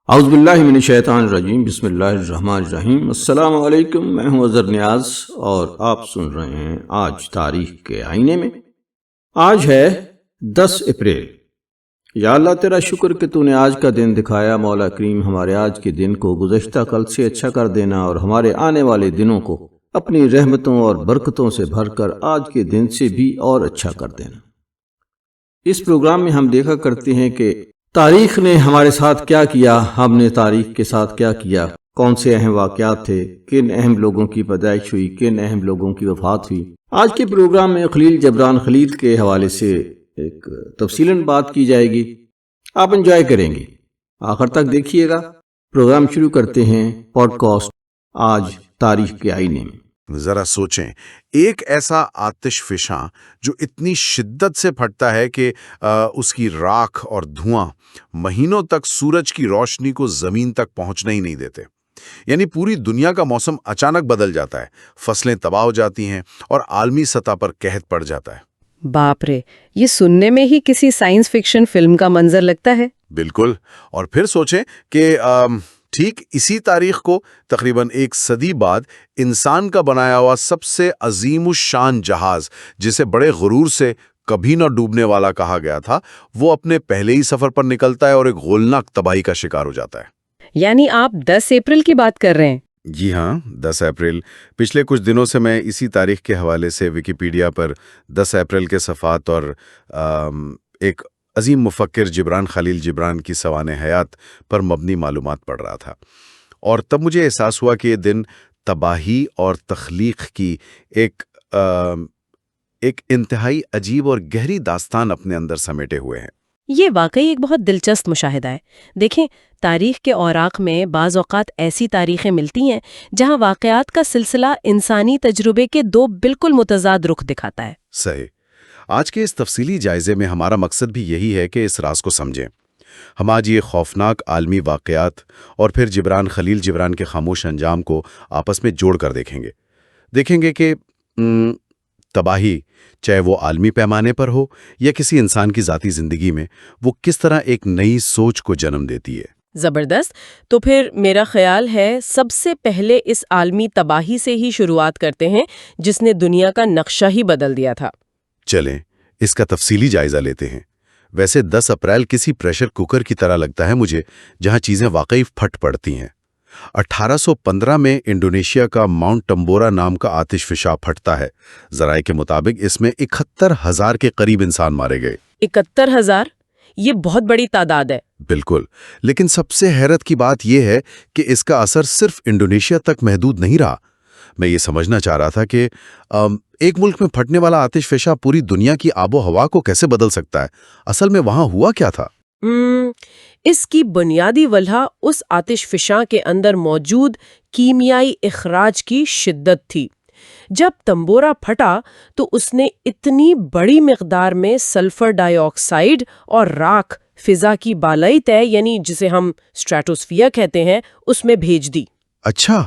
اعوذ باللہ من الشیطان الرجیم، بسم اللہ الرحمن الرحیم۔ السلام علیکم، میں ہوں اظہر نیاز اور آپ سن رہے ہیں آج تاریخ کے آئینے میں۔ آج ہے 10 اپریل۔ یا اللہ تیرا شکر کہ تو نے آج کا دن دکھایا۔ مولا کریم ہمارے آج کے دن کو گزشتہ کل سے اچھا کر دینا اور ہمارے آنے والے دنوں کو اپنی رحمتوں اور برکتوں سے بھر کر آج کے دن سے بھی اور اچھا کر دینا۔ اس پروگرام میں ہم دیکھا کرتے ہیں کہ تاریخ نے ہمارے ساتھ کیا کیا، ہم نے تاریخ کے ساتھ کیا کیا، کون سے اہم واقعات تھے، کن اہم لوگوں کی پیدائش ہوئی، کن اہم لوگوں کی وفات ہوئی۔ آج کے پروگرام میں خلیل جبران خلیل کے حوالے سے ایک تفصیلاً بات کی جائے گی، آپ انجوائے کریں گے، آخر تک دیکھیے گا۔ پروگرام شروع کرتے ہیں پوڈ کاسٹ آج تاریخ کے آئینے میں۔ ذرا سوچیں، ایک ایسا آتش فشاں جو اتنی شدت سے پھٹتا ہے کہ اس کی راکھ اور دھواں مہینوں تک سورج کی روشنی کو زمین تک پہنچنے ہی نہیں دیتے، یعنی پوری دنیا کا موسم اچانک بدل جاتا ہے، فصلیں تباہ ہو جاتی ہیں اور عالمی سطح پر قحط پڑ جاتا ہے۔ باپ رے، یہ سننے میں ہی کسی سائنس فکشن فلم کا منظر لگتا ہے۔ بالکل، اور پھر سوچیں کہ ٹھیک اسی تاریخ کو تقریباً 1 صدی بعد انسان کا بنایا ہوا سب سے عظیم الشان جہاز، جسے بڑے غرور سے کبھی نہ ڈوبنے والا کہا گیا تھا، وہ اپنے پہلے ہی سفر پر نکلتا ہے اور ایک ہولناک تباہی کا شکار ہو جاتا ہے۔ یعنی آپ 10 اپریل کی بات کر رہے ہیں؟ جی ہاں، 10 اپریل۔ پچھلے کچھ دنوں سے میں اسی تاریخ کے حوالے سے ویکیپیڈیا پر 10 اپریل کے صفحات اور ایک عظیم مفکر جبران خلیل جبران کی سوانح حیات پر مبنی معلومات پڑھ رہا تھا، اور تب مجھے احساس ہوا کہ یہ دن تباہی اور تخلیق کی ایک انتہائی عجیب اور گہری داستان اپنے اندر سمیٹے ہوئے ہیں۔ یہ واقعی ایک بہت دلچسپ مشاہدہ ہے۔ دیکھیں، تاریخ کے اوراق میں بعض اوقات ایسی تاریخیں ملتی ہیں جہاں واقعات کا سلسلہ انسانی تجربے کے 2 بالکل متضاد رخ دکھاتا ہے۔ صحیح۔ آج کے اس تفصیلی جائزے میں ہمارا مقصد بھی یہی ہے کہ اس راز کو سمجھیں۔ ہم آج یہ خوفناک عالمی واقعات اور پھر جبران خلیل جبران کے خاموش انجام کو آپس میں جوڑ کر دیکھیں گے کہ تباہی، چاہے وہ عالمی پیمانے پر ہو یا کسی انسان کی ذاتی زندگی میں، وہ کس طرح ایک نئی سوچ کو جنم دیتی ہے۔ زبردست۔ تو پھر میرا خیال ہے سب سے پہلے اس عالمی تباہی سے ہی شروعات کرتے ہیں جس نے دنیا کا نقشہ ہی بدل دیا تھا۔ چلیں اس کا تفصیلی جائزہ لیتے ہیں۔ ویسے 10 اپریل کسی پریشر کوکر کی طرح لگتا ہے مجھے، جہاں چیزیں واقعی پھٹ پڑتی ہیں۔ 1815 میں انڈونیشیا کا ماؤنٹ ٹمبورا نام کا آتش فشاں پھٹتا ہے۔ ذرائع کے مطابق اس میں 71,000 کے قریب انسان مارے گئے۔ 71,000؟ یہ بہت بڑی تعداد ہے۔ بالکل، لیکن سب سے حیرت کی بات یہ ہے کہ اس کا اثر صرف انڈونیشیا تک محدود نہیں رہا۔ میں یہ سمجھنا چاہ رہا تھا کہ ایک ملک میں پھٹنے والا آتش فشاں پوری دنیا کی آب و ہوا کو کیسے بدل سکتا ہے؟ اصل میں وہاں ہوا کیا تھا؟ اس کی بنیادی وجہ اس آتش فشاں کے اندر موجود کیمیائی اخراج کی شدت تھی۔ جب تمبورا پھٹا تو اس نے اتنی بڑی مقدار میں سلفر ڈائی آکسائیڈ اور راکھ فضا کی بالائی تہہ، یعنی جسے ہم اسٹریٹوسفیئر کہتے ہیں، اس میں بھیج دی۔ اچھا،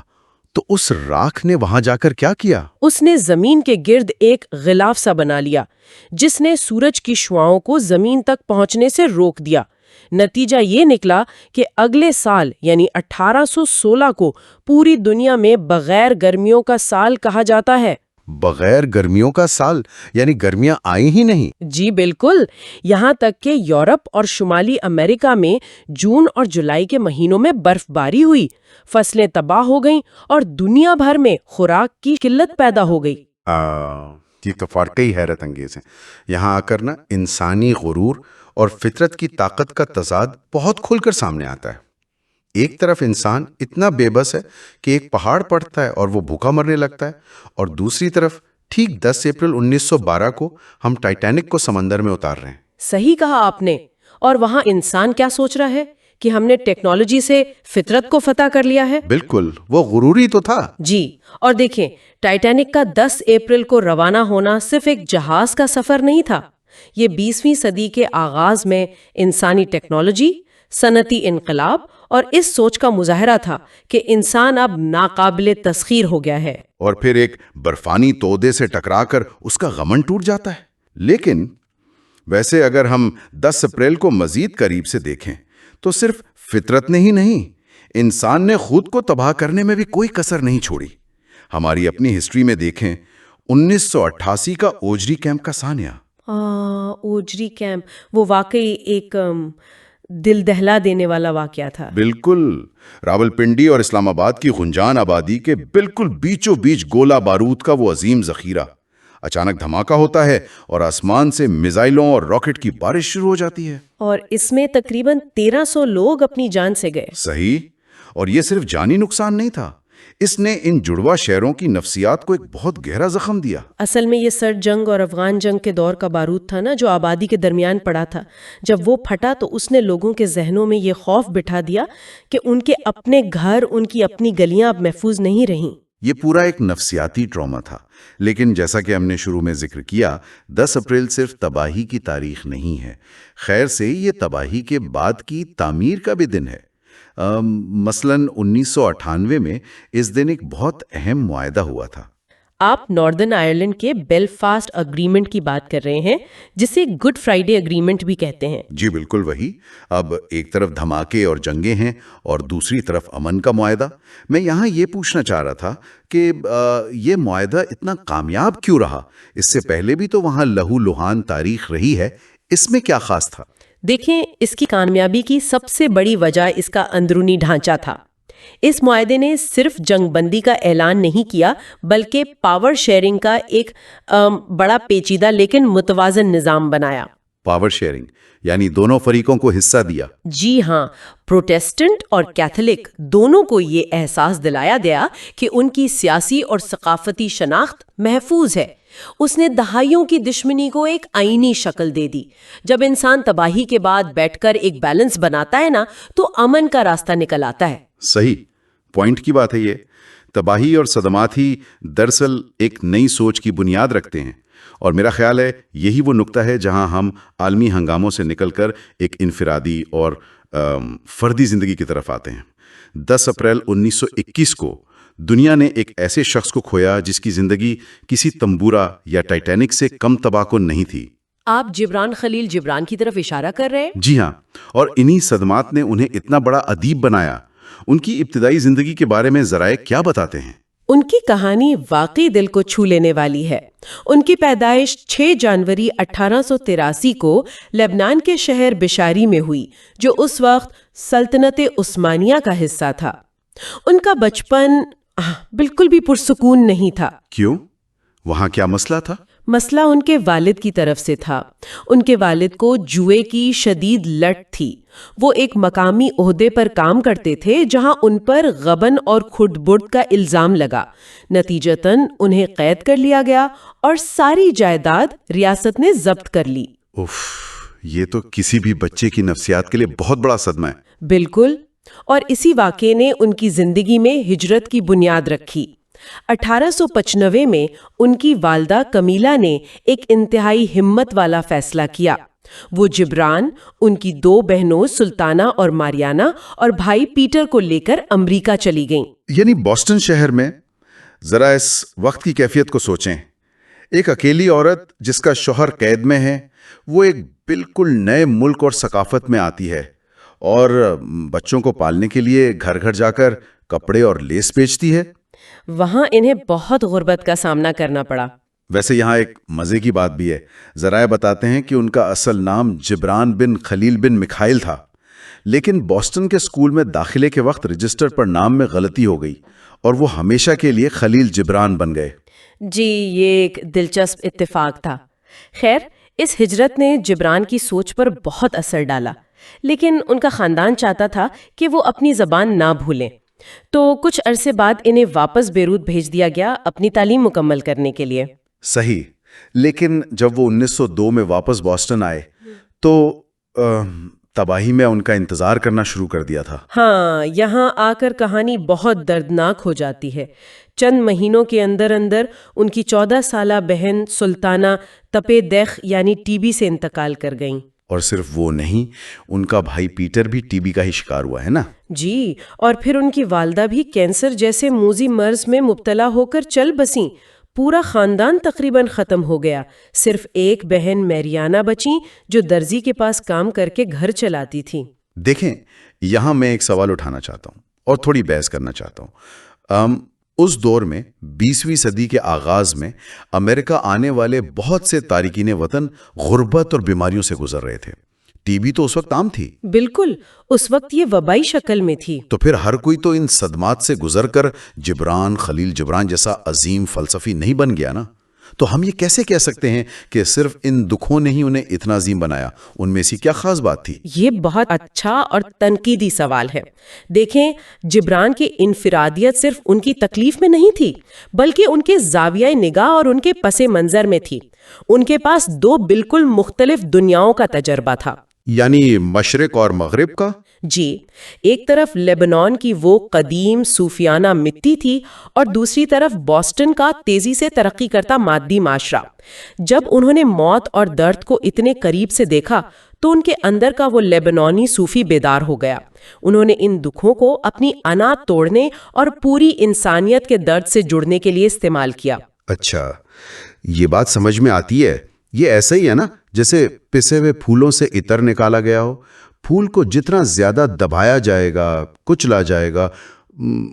تو اس راکھ نے وہاں جا کر کیا کیا؟ اس نے زمین کے گرد ایک غلاف سا بنا لیا جس نے سورج کی شعاؤں کو زمین تک پہنچنے سے روک دیا۔ نتیجہ یہ نکلا کہ اگلے سال یعنی 1816 کو پوری دنیا میں بغیر گرمیوں کا سال کہا جاتا ہے۔ بغیر گرمیوں کا سال؟ یعنی گرمیاں آئی ہی نہیں؟ جی بالکل، یہاں تک کہ یورپ اور شمالی امریکہ میں جون اور جولائی کے مہینوں میں برف باری ہوئی، فصلیں تباہ ہو گئیں اور دنیا بھر میں خوراک کی قلت پیدا ہو گئی۔ یہ تو واقعی حیرت انگیز ہے۔ یہاں آ کر انسانی غرور اور فطرت کی طاقت کا تضاد بہت کھل کر سامنے آتا ہے۔ ایک طرف انسان اتنا بے بس ہے کہ ایک پہاڑ پڑتا ہے اور وہ بھوکا مرنے لگتا ہے، اور دوسری طرف ٹھیک 10 اپریل 1912 کو ہم ٹائٹینک کو سمندر میں اتار رہے ہیں۔ صحیح کہا آپ نے۔ اور وہاں انسان کیا سوچ رہا ہے کہ ہم نے ٹیکنالوجی سے فطرت کو فتح کر لیا ہے۔ بالکل، وہ غروری تو تھا۔ جی، اور دیکھیں، ٹائٹینک کا 10 اپریل کو روانہ ہونا صرف ایک جہاز کا سفر نہیں تھا، یہ 20ویں صدی کے آغاز میں انسانی ٹیکنالوجی، صنعتی انقلاب اور اس سوچ کا مظاہرہ تھا کہ انسان اب ناقابل تسخیر ہو گیا ہے۔ اور پھر ایک برفانی تودے سے ٹکرا کر اس کا غمن ٹوٹ جاتا ہے۔ لیکن ویسے اگر ہم 10 اپریل کو مزید قریب سے دیکھیں تو صرف فطرت نے ہی نہیں، انسان نے خود کو تباہ کرنے میں بھی کوئی کسر نہیں چھوڑی۔ ہماری اپنی ہسٹری میں دیکھیں، 1988 کا اوجری کیمپ کا سانحہ۔ اوجری کیمپ، وہ واقعی ایک دل دہلا دینے والا واقعہ تھا۔ بالکل، راولپنڈی اور اسلام آباد کی گنجان آبادی کے بالکل بیچوں بیچ گولہ بارود کا وہ عظیم ذخیرہ۔ اچانک دھماکہ ہوتا ہے اور آسمان سے میزائلوں اور راکٹ کی بارش شروع ہو جاتی ہے، اور اس میں تقریباً 1300 لوگ اپنی جان سے گئے۔ صحیح، اور یہ صرف جانی نقصان نہیں تھا، اس نے ان جڑواں شہروں کی نفسیات کو ایک بہت گہرا زخم دیا۔ اصل میں یہ سرد جنگ اور افغان جنگ کے دور کا بارود تھا نا، جو آبادی کے درمیان پڑا تھا۔ جب وہ پھٹا تو اس نے لوگوں کے ذہنوں میں یہ خوف بٹھا دیا کہ ان کے اپنے گھر، ان کی اپنی گلیاں اب محفوظ نہیں رہیں۔ یہ پورا ایک نفسیاتی ٹراما تھا، لیکن جیسا کہ ہم نے شروع میں ذکر کیا، 10 اپریل صرف تباہی کی تاریخ نہیں ہے، خیر سے یہ تباہی کے بعد کی تعمیر کا بھی دن ہے۔ مثلاً 1998 میں اس دن ایک بہت اہم معاہدہ ہوا تھا۔ آپ ناردرن آئرلینڈ کے بیلفاسٹ اگریمنٹ کی بات کر رہے ہیں، جسے گڈ فرائیڈے اگریمنٹ بھی کہتے ہیں۔ جی بالکل وہی۔ اب ایک طرف دھماکے اور جنگیں ہیں اور دوسری طرف امن کا معاہدہ۔ میں یہاں یہ پوچھنا چاہ رہا تھا کہ یہ معاہدہ اتنا کامیاب کیوں رہا؟ اس سے پہلے بھی تو وہاں لہو لہان تاریخ رہی ہے، اس میں کیا خاص تھا؟ دیکھیں، اس کی کامیابی کی سب سے بڑی وجہ اس کا اندرونی ڈھانچہ تھا۔ اس معاہدے نے صرف جنگ بندی کا اعلان نہیں کیا، بلکہ پاور شیئرنگ کا ایک بڑا پیچیدہ لیکن متوازن نظام بنایا۔ پاور شیئرنگ یعنی دونوں فریقوں کو حصہ دیا۔ جی ہاں، پروٹیسٹنٹ اور کیتھولک دونوں کو یہ احساس دلایا گیا کہ ان کی سیاسی اور ثقافتی شناخت محفوظ ہے۔ اس نے دہائیوں کی دشمنی کو ایک آئینی شکل دے دی۔ جب انسان تباہی کے بعد بیٹھ کر ایک بیلنس بناتا ہے نا، تو امن کا راستہ نکل آتا ہے۔ صحیح پوائنٹ کی بات ہے یہ۔ تباہی اور صدمات ہی دراصل ایک نئی سوچ کی بنیاد رکھتے ہیں، اور میرا خیال ہے یہی وہ نقطہ ہے جہاں ہم عالمی ہنگاموں سے نکل کر ایک انفرادی اور فردی زندگی کی طرف آتے ہیں۔ 10 اپریل 1921 کو دنیا نے ایک ایسے شخص کو کھویا جس کی زندگی کسی تمبورا یا ٹائٹینک سے کم تباہ کن نہیں تھی۔ آپ جبران خلیل جبران کی طرف اشارہ کر رہے ہیں؟ جی ہاں، اور انہی صدمات نے انہیں اتنا بڑا ادیب بنایا۔ ان کی ابتدائی زندگی کے بارے میں ذرائع کیا بتاتے ہیں؟ ان کی کہانی واقعی دل کو چھو لینے والی ہے۔ ان کی پیدائش 6 جنوری 1883 کو لبنان کے شہر بشاری میں ہوئی، جو اس وقت سلطنت عثمانیہ کا حصہ تھا۔ ان کا بچپن بالکل بھی پرسکون نہیں تھا۔ کیوں؟ وہاں کیا مسئلہ تھا؟ مسئلہ ان کے والد کی طرف سے تھا۔ ان کے والد کو جوئے کی شدید لت تھی۔ وہ ایک مقامی عہدے پر کام کرتے تھے جہاں ان پر غبن اور کھٹ بڑھ کا الزام لگا۔ نتیجتاً انہیں قید کر لیا گیا اور ساری جائیداد ریاست نے ضبط کر لی۔ اف، یہ تو کسی بھی بچے کی نفسیات کے لیے بہت بڑا صدمہ ہے۔ بالکل، اور اسی واقعے نے ان کی زندگی میں ہجرت کی بنیاد رکھی۔ 1895 میں ان کی والدہ کمیلا نے ایک انتہائی ہمت والا فیصلہ کیا۔ وہ جبران، ان کی 2 بہنوں سلطانہ اور ماریانہ اور بھائی پیٹر کو لے کر امریکہ چلی گئیں۔ یعنی بوسٹن شہر میں، ذرا اس وقت کی کیفیت کو سوچیں۔ ایک اکیلی عورت جس کا شوہر قید میں ہے، وہ ایک بالکل نئے ملک اور ثقافت میں آتی ہے، اور بچوں کو پالنے کے لیے گھر گھر جا کر کپڑے اور لیس بیچتی ہے۔ وہاں انہیں بہت غربت کا سامنا کرنا پڑا۔ ویسے یہاں ایک مزے کی بات بھی ہے۔ ذرائع بتاتے ہیں کہ ان کا اصل نام جبران بن خلیل بن مکھائل تھا، لیکن بوسٹن کے اسکول میں داخلے کے وقت رجسٹر پر نام میں غلطی ہو گئی اور وہ ہمیشہ کے لیے خلیل جبران بن گئے۔ جی، یہ ایک دلچسپ اتفاق تھا۔ خیر، اس ہجرت نے جبران کی سوچ پر بہت اثر ڈالا، لیکن ان کا خاندان چاہتا تھا کہ وہ اپنی زبان نہ بھولیں، تو کچھ عرصے بعد انہیں واپس بیروت بھیج دیا گیا اپنی تعلیم مکمل کرنے کے لیے۔ صحیح، لیکن جب وہ 1902 میں واپس بوسٹن آئے تو تباہی میں ان کا انتظار کرنا شروع کر دیا تھا۔ ہاں، یہاں آ کر کہانی بہت دردناک ہو جاتی ہے۔ چند مہینوں کے اندر ان کی 14 سالہ بہن سلطانہ تپے دیخ یعنی ٹی بی سے انتقال کر گئیں۔ اور صرف وہ نہیں، ان کا بھائی پیٹر بھی ٹی بی کا ہی شکار ہوا ہے نا؟ جی، اور پھر ان کی والدہ بھی کینسر جیسے موذی مرض میں مبتلا ہو کر چل بسیں۔ پورا خاندان تقریباً ختم ہو گیا۔ صرف ایک بہن میریانا بچیں جو درزی کے پاس کام کر کے گھر چلاتی تھی۔ دیکھیں، یہاں میں ایک سوال اٹھانا چاہتا ہوں اور تھوڑی بحث کرنا چاہتا ہوں۔ اس دور میں 20ویں صدی کے آغاز میں امریکہ آنے والے بہت سے تارکین وطن غربت اور بیماریوں سے گزر رہے تھے۔ ٹی بی تو اس وقت عام تھی، بالکل، اس وقت یہ وبائی شکل میں تھی۔ تو پھر ہر کوئی تو ان صدمات سے گزر کر جبران خلیل جبران جیسا عظیم فلسفی نہیں بن گیا نا۔ تو ہم یہ کیسے کہہ سکتے ہیں کہ صرف ان دکھوں نے ہی انہیں اتنا عظیم بنایا؟ ان میں سے کیا خاص بات تھی؟ یہ بہت اچھا اور تنقیدی سوال ہے۔ دیکھیں، جبران کی انفرادیت صرف ان کی تکلیف میں نہیں تھی، بلکہ ان کے زاویہ نگاہ اور ان کے پس منظر میں تھی۔ ان کے پاس دو بالکل مختلف دنیاؤں کا تجربہ تھا۔ یعنی مشرق اور مغرب کا؟ جی، ایک طرف لیبنان کی وہ قدیم صوفیانہ مٹی تھی اور دوسری طرف بوسٹن کا تیزی سے ترقی کرتا مادی معاشرہ۔ جب انہوں نے موت اور درد کو اتنے قریب سے دیکھا تو ان کے اندر کا وہ لیبنانی صوفی بیدار ہو گیا۔ انہوں نے ان دکھوں کو اپنی انا توڑنے اور پوری انسانیت کے درد سے جڑنے کے لیے استعمال کیا۔ اچھا، یہ بات سمجھ میں آتی ہے۔ یہ ایسا ہی ہے نا جیسے پسے ہوئے پھولوں سے عطر نکالا گیا ہو۔ پھول کو جتنا زیادہ دبایا جائے گا، کچلا جائے گا،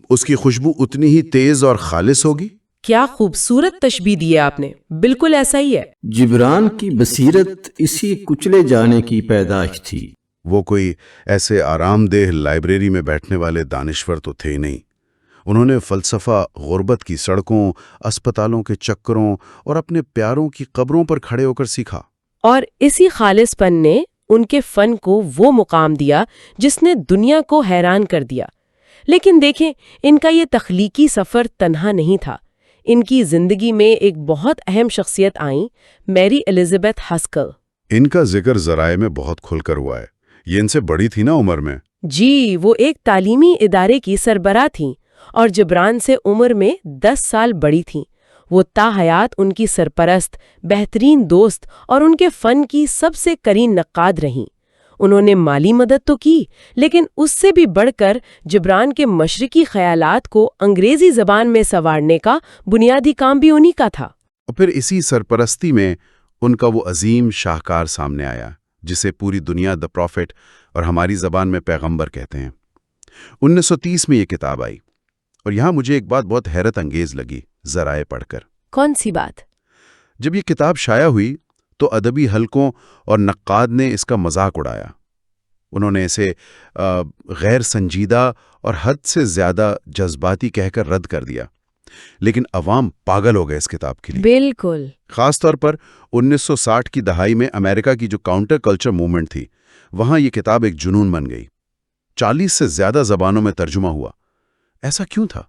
اس کی خوشبو اتنی ہی تیز اور خالص ہوگی۔ کیا خوبصورت تشبیہ دی ہے آپ نے، بالکل ایسا ہی ہے۔ جبران کی بصیرت اسی کچلے جانے کی پیدائش تھی۔ وہ کوئی ایسے آرام دہ لائبریری میں بیٹھنے والے دانشور تو تھے ہی نہیں۔ انہوں نے فلسفہ غربت کی سڑکوں، اسپتالوں کے چکروں اور اپنے پیاروں کی قبروں پر کھڑے ہو کر سیکھا۔ اور اسی خالص پن نے ان کے فن کو وہ مقام دیا جس نے دنیا کو حیران کر دیا۔ لیکن دیکھیں، ان کا یہ تخلیقی سفر تنہا نہیں تھا۔ ان کی زندگی میں ایک بہت اہم شخصیت آئیں، میری الزبتھ ہسکل۔ ان کا ذکر ذرائع میں بہت کھل کر ہوا ہے۔ یہ ان سے بڑی تھی نا عمر میں؟ جی، وہ ایک تعلیمی ادارے کی سربراہ تھیں اور جبران سے عمر میں 10 سال بڑی تھیں۔ وہ تا حیات ان کی سرپرست، بہترین دوست اور ان کے فن کی سب سے قریب نقاد رہیں۔ انہوں نے مالی مدد تو کی، لیکن اس سے بھی بڑھ کر جبران کے مشرقی خیالات کو انگریزی زبان میں سنوارنے کا بنیادی کام بھی انہی کا تھا۔ اور پھر اسی سرپرستی میں ان کا وہ عظیم شاہکار سامنے آیا جسے پوری دنیا دا پروفٹ اور ہماری زبان میں پیغمبر کہتے ہیں۔ 1930 میں یہ کتاب آئی، اور یہاں مجھے ایک بات بہت حیرت انگیز لگی ذرائع پڑھ کر۔ کون سی بات؟ جب یہ کتاب شائع ہوئی تو ادبی حلقوں اور نقاد نے اس کا مذاق اڑایا۔ انہوں نے اسے غیر سنجیدہ اور حد سے زیادہ جذباتی کہہ کر رد کر دیا، لیکن عوام پاگل ہو گئے اس کتاب کے لیے۔ بالکل۔ خاص طور پر 1960 کی دہائی میں امریکہ کی جو کاؤنٹر کلچر موومنٹ تھی، وہاں یہ کتاب ایک جنون بن گئی۔ 40 سے زیادہ زبانوں میں ترجمہ ہوا۔ ایسا کیوں تھا؟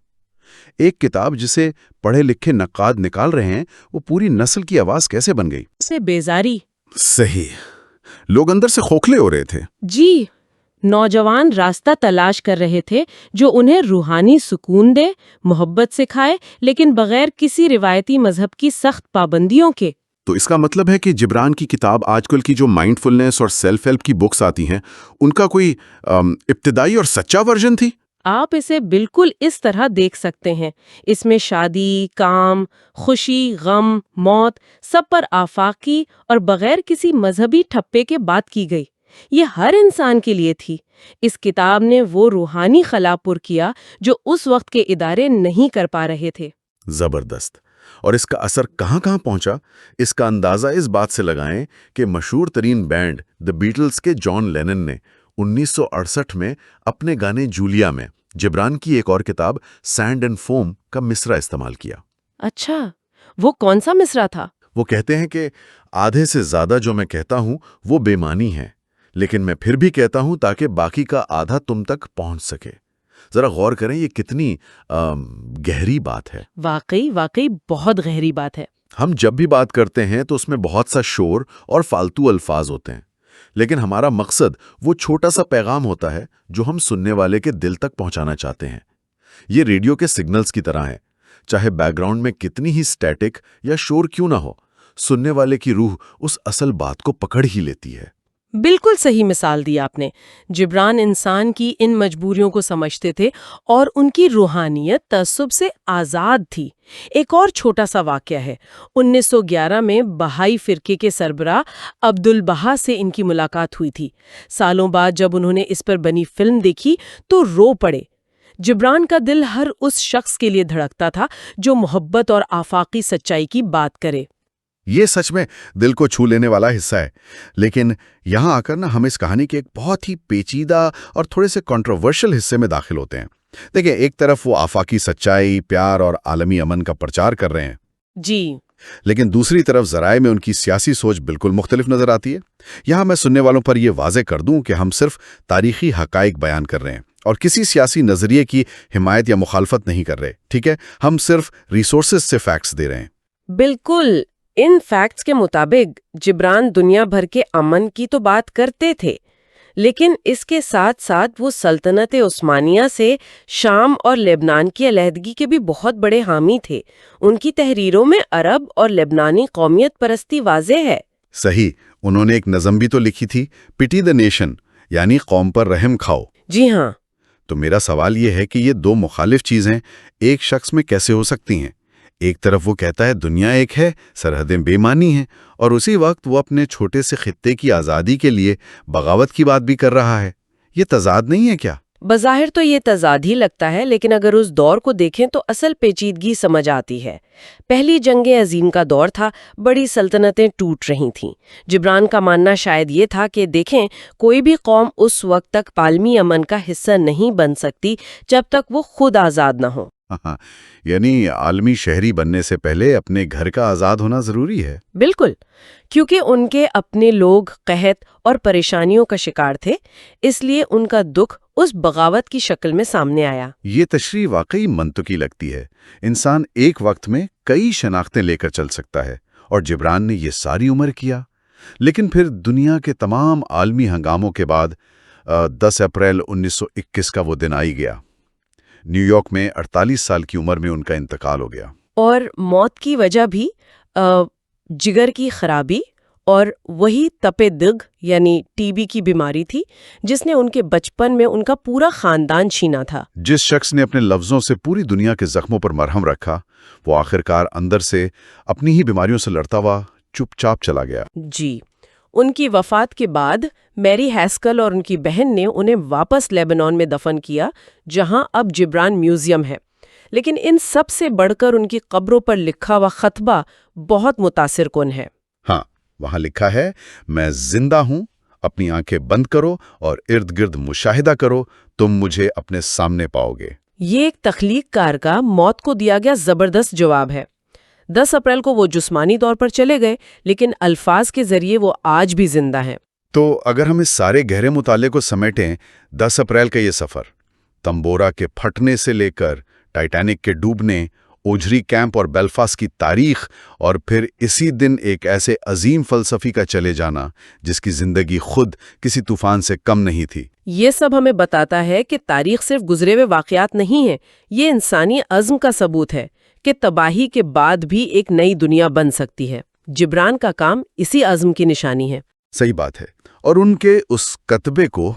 ایک کتاب جسے پڑھے لکھے نقاد نکال رہے ہیں، وہ پوری نسل کی آواز کیسے بن گئی؟ سے بیزاری۔ صحیح، لوگ اندر سے کھوکھلے ہو رہے تھے۔ جی، نوجوان راستہ تلاش کر رہے تھے جو انہیں روحانی سکون دے، محبت سکھائے، لیکن بغیر کسی روایتی مذہب کی سخت پابندیوں کے۔ تو اس کا مطلب ہے کہ جبران کی کتاب آج کل کی جو مائنڈ فلنس اور سیلف ہیلپ کی بکس آتی ہیں، ان کا کوئی ابتدائی اور سچا ورژن تھی؟ آپ اسے بالکل اس طرح دیکھ سکتے ہیں۔ اس میں شادی، کام، خوشی، غم، موت، سب پر آفاقی اور بغیر کسی مذہبی ٹھپے کے بات کی گئی۔ یہ ہر انسان کے لیے تھی۔ اس کتاب نے وہ روحانی خلا پر کیا جو اس وقت کے ادارے نہیں کر پا رہے تھے۔ زبردست۔ اور اس کا اثر کہاں کہاں پہنچا؟ اس کا اندازہ اس بات سے لگائیں کہ مشہور ترین بینڈ دی بیٹلز کے جان لینن نے 1968 میں اپنے گانے جولیا میں جبران کی ایک اور کتاب سینڈ اینڈ فوم کا مصرع استعمال کیا۔ اچھا، وہ کون سا مصرع تھا؟ وہ کہتے ہیں کہ آدھے سے زیادہ جو میں کہتا ہوں وہ بے معنی ہے، لیکن میں پھر بھی کہتا ہوں تاکہ باقی کا آدھا تم تک پہنچ سکے۔ ذرا غور کریں، یہ کتنی گہری بات ہے۔ واقعی بہت گہری بات ہے۔ ہم جب بھی بات کرتے ہیں تو اس میں بہت سا شور اور فالتو الفاظ ہوتے ہیں، لیکن ہمارا مقصد وہ چھوٹا سا پیغام ہوتا ہے جو ہم سننے والے کے دل تک پہنچانا چاہتے ہیں۔ یہ ریڈیو کے سگنلز کی طرح ہے، چاہے بیک گراؤنڈ میں کتنی ہی سٹیٹک یا شور کیوں نہ ہو، سننے والے کی روح اس اصل بات کو پکڑ ہی لیتی ہے۔ بالکل صحیح مثال دی آپ نے۔ جبران انسان کی ان مجبوریوں کو سمجھتے تھے اور ان کی روحانیت تعصب سے آزاد تھی۔ ایک اور چھوٹا سا واقعہ ہے۔ 1911 میں بہائی فرقے کے سربراہ عبدالبہا سے ان کی ملاقات ہوئی تھی۔ سالوں بعد جب انہوں نے اس پر بنی فلم دیکھی تو رو پڑے۔ جبران کا دل ہر اس شخص کے لیے دھڑکتا تھا جو محبت اور آفاقی سچائی کی بات کرے۔ یہ سچ میں دل کو چھو لینے والا حصہ ہے، لیکن یہاں آ کر ہم اس کہانی کے ایک بہت ہی پیچیدہ اور تھوڑے سے کنٹروورشل حصے میں داخل ہوتے ہیں۔ دیکھیں، ایک طرف وہ آفاقی سچائی، پیار اور عالمی امن کا پرچار کر رہے ہیں، جی، لیکن دوسری طرف ذرائع میں ان کی سیاسی سوچ بالکل مختلف نظر آتی ہے۔ یہاں میں سننے والوں پر یہ واضح کر دوں کہ ہم صرف تاریخی حقائق بیان کر رہے ہیں اور کسی سیاسی نظریے کی حمایت یا مخالفت نہیں کر رہے، ٹھیک ہے؟ ہم صرف ریسورسز سے فیکٹس دے رہے ہیں۔ بالکل۔ ان فیکٹس کے مطابق جبران دنیا بھر کے امن کی تو بات کرتے تھے، لیکن اس کے ساتھ ساتھ وہ سلطنت عثمانیہ سے شام اور لبنان کی علیحدگی کے بھی بہت بڑے حامی تھے۔ ان کی تحریروں میں عرب اور لبنانی قومیت پرستی واضح ہے۔ صحیح، انہوں نے ایک نظم بھی تو لکھی تھی، پٹی دی نیشن، یعنی قوم پر رحم کھاؤ۔ جی ہاں۔ تو میرا سوال یہ ہے کہ یہ دو مخالف چیزیں ایک شخص میں کیسے ہو سکتی ہیں؟ ایک طرف وہ کہتا ہے دنیا ایک ہے، سرحدیں بے معنی ہیں، اور اسی وقت وہ اپنے چھوٹے سے خطے کی آزادی کے لیے بغاوت کی بات بھی کر رہا ہے۔ یہ تضاد نہیں ہے کیا؟ بظاہر تو یہ تضاد ہی لگتا ہے، لیکن اگر اس دور کو دیکھیں تو اصل پیچیدگی سمجھ آتی ہے۔ پہلی جنگ عظیم کا دور تھا، بڑی سلطنتیں ٹوٹ رہی تھیں۔ جبران کا ماننا شاید یہ تھا کہ دیکھیں، کوئی بھی قوم اس وقت تک عالمی امن کا حصہ نہیں بن سکتی جب تک وہ خود آزاد نہ ہو۔ یعنی عالمی شہری بننے سے پہلے اپنے گھر کا آزاد ہونا ضروری ہے۔ بالکل، کیونکہ ان کے اپنے لوگ قحط اور پریشانیوں کا شکار تھے، اس لیے ان کا دکھ اس بغاوت کی شکل میں سامنے آیا۔ یہ تشریح واقعی منطقی لگتی ہے۔ انسان ایک وقت میں کئی شناختیں لے کر چل سکتا ہے، اور جبران نے یہ ساری عمر کیا۔ لیکن پھر دنیا کے تمام عالمی ہنگاموں کے بعد 10 اپریل 1921 کا وہ دن آئی گیا۔ نیو یارک میں 48 سال کی عمر میں ان کا انتقال ہو گیا۔ اور موت کی وجہ بھی جگر کی خرابی اور وہی تپے دگ یعنی ٹی بی کی بیماری تھی جس نے ان کے بچپن میں ان کا پورا خاندان چھینا تھا۔ جس شخص نے اپنے لفظوں سے پوری دنیا کے زخموں پر مرہم رکھا، وہ آخرکار اندر سے اپنی ہی بیماریوں سے لڑتا ہوا چپ چاپ چلا گیا۔ جی، ان کی وفات کے بعد میری ہیسکل اور ان کی بہن نے انہیں واپس لیبنان میں دفن کیا، جہاں اب جبران میوزیم ہے۔ لیکن ان سب سے بڑھ کر ان کی قبروں پر لکھا ہوا خطبہ بہت متاثر کن ہے۔ ہاں، وہاں لکھا ہے، میں زندہ ہوں، اپنی آنکھیں بند کرو اور ارد گرد مشاہدہ کرو، تم مجھے اپنے سامنے پاؤ گے۔ یہ ایک تخلیق کار کا موت کو دیا گیا زبردست جواب ہے۔ 10 اپریل کو وہ جسمانی طور پر چلے گئے، لیکن الفاظ کے ذریعے وہ آج بھی زندہ ہیں۔ تو اگر ہم اس سارے گہرے مطالعے کو سمیٹیں، 10 اپریل کا یہ سفر، تمبورا کے پھٹنے سے لے کر ٹائٹینک کے ڈوبنے، اوجھری کیمپ اور بیلفاسٹ کی تاریخ، اور پھر اسی دن ایک ایسے عظیم فلسفی کا چلے جانا جس کی زندگی خود کسی طوفان سے کم نہیں تھی، یہ سب ہمیں بتاتا ہے کہ تاریخ صرف گزرے ہوئے واقعات نہیں ہیں، یہ انسانی عزم کا ثبوت ہے کہ تباہی کے بعد بھی ایک نئی دنیا بن سکتی ہے۔ جبران کا کام اسی عزم کی نشانی ہے۔ صحیح بات ہے۔ اور ان کے اس کتبے کو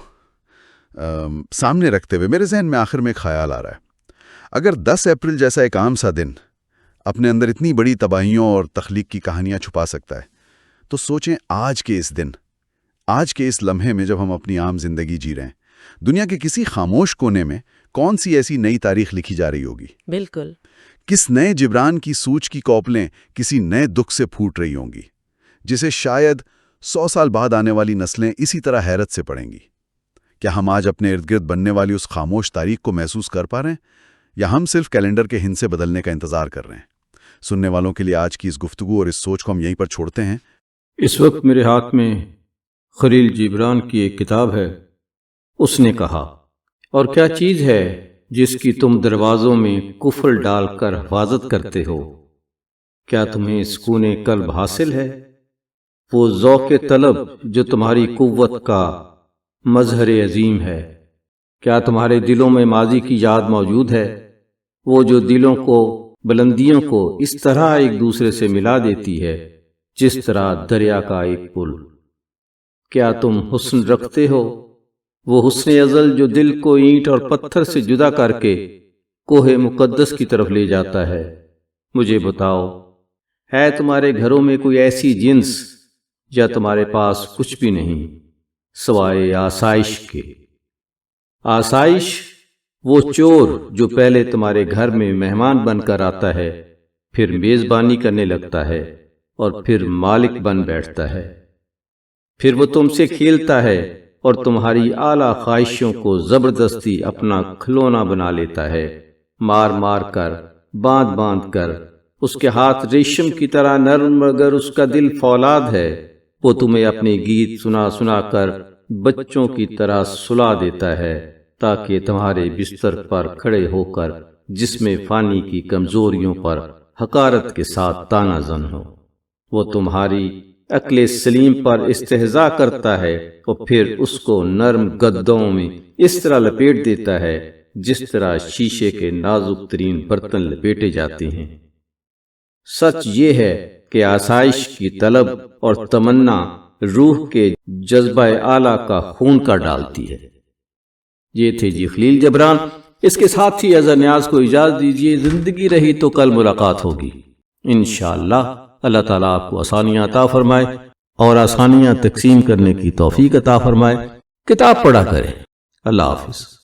سامنے رکھتے ہوئے میرے ذہن میں آخر میں ایک خیال آ رہا ہے، اگر 10 اپریل جیسا ایک عام سا دن اپنے اندر اتنی بڑی تباہیوں اور تخلیق کی کہانیاں چھپا سکتا ہے، تو سوچیں آج کے اس دن، آج کے اس لمحے میں جب ہم اپنی عام زندگی جی رہے ہیں، دنیا کے کسی خاموش کونے میں کون سی ایسی نئی تاریخ لکھی جا رہی ہوگی؟ بالکل۔ کس نئے جبران کی سوچ کی کوپلیں کسی نئے دکھ سے پھوٹ رہی ہوں گی، جسے شاید 100 سال بعد آنے والی نسلیں اسی طرح حیرت سے پڑھیں گی۔ کیا ہم آج اپنے ارد گرد بننے والی اس خاموش تاریخ کو محسوس کر پا رہے ہیں، یا ہم صرف کیلنڈر کے ہند سے بدلنے کا انتظار کر رہے ہیں؟ سننے والوں کے لیے آج کی اس گفتگو اور اس سوچ کو ہم یہیں پر چھوڑتے ہیں۔ اس وقت میرے ہاتھ میں خلیل جبران کی ایک کتاب ہے۔ اس نے کہا، اور کیا چیز ہے جس کی تم دروازوں میں قفل ڈال کر حفاظت کرتے ہو؟ کیا تمہیں سکون قلب حاصل ہے؟ وہ ذوق طلب جو تمہاری قوت کا مظہر عظیم ہے۔ کیا تمہارے دلوں میں ماضی کی یاد موجود ہے، وہ جو دلوں کو، بلندیوں کو اس طرح ایک دوسرے سے ملا دیتی ہے جس طرح دریا کا ایک پل؟ کیا تم حسن رکھتے ہو؟ وہ حسن ازل جو دل کو اینٹ اور پتھر سے جدا کر کے کوہ مقدس کی طرف لے جاتا ہے۔ مجھے بتاؤ، ہے تمہارے گھروں میں کوئی ایسی جنس یا تمہارے پاس کچھ بھی نہیں سوائے آسائش کے؟ آسائش وہ چور جو پہلے تمہارے گھر میں مہمان بن کر آتا ہے، پھر میزبانی کرنے لگتا ہے اور پھر مالک بن بیٹھتا ہے، پھر وہ تم سے کھیلتا ہے اور تمہاری اعلیٰ خواہشوں کو زبردستی اپنا کھلونا بنا لیتا ہے، مار مار کر، باندھ باندھ کر۔ اس کے ہاتھ ریشم کی طرح نرم مگر اس کا دل فولاد ہے۔ وہ تمہیں اپنے گیت سنا سنا کر بچوں کی طرح سلا دیتا ہے تاکہ تمہارے بستر پر کھڑے ہو کر جسم فانی کی کمزوریوں پر حقارت کے ساتھ طعنہ زن ہو۔ وہ تمہاری عقل سلیم پر استہزاء کرتا ہے اور پھر اس کو نرم گدوں میں اس طرح لپیٹ دیتا ہے جس طرح شیشے کے نازک ترین برتن لپیٹے جاتے ہیں۔ سچ یہ ہے کہ آسائش کی طلب اور تمنا روح کے جذبہ اعلیٰ کا خون کا ڈالتی ہے۔ یہ تھے جی خلیل جبران۔ اس کے ساتھ ہی اظہر نیاز کو اجازت دیجیے، زندگی رہی تو کل ملاقات ہوگی انشاءاللہ۔ اللہ تعالیٰ آپ کو آسانیاں عطا فرمائے اور آسانیاں تقسیم کرنے کی توفیق عطا فرمائے۔ کتاب پڑھا کریں۔ اللہ حافظ۔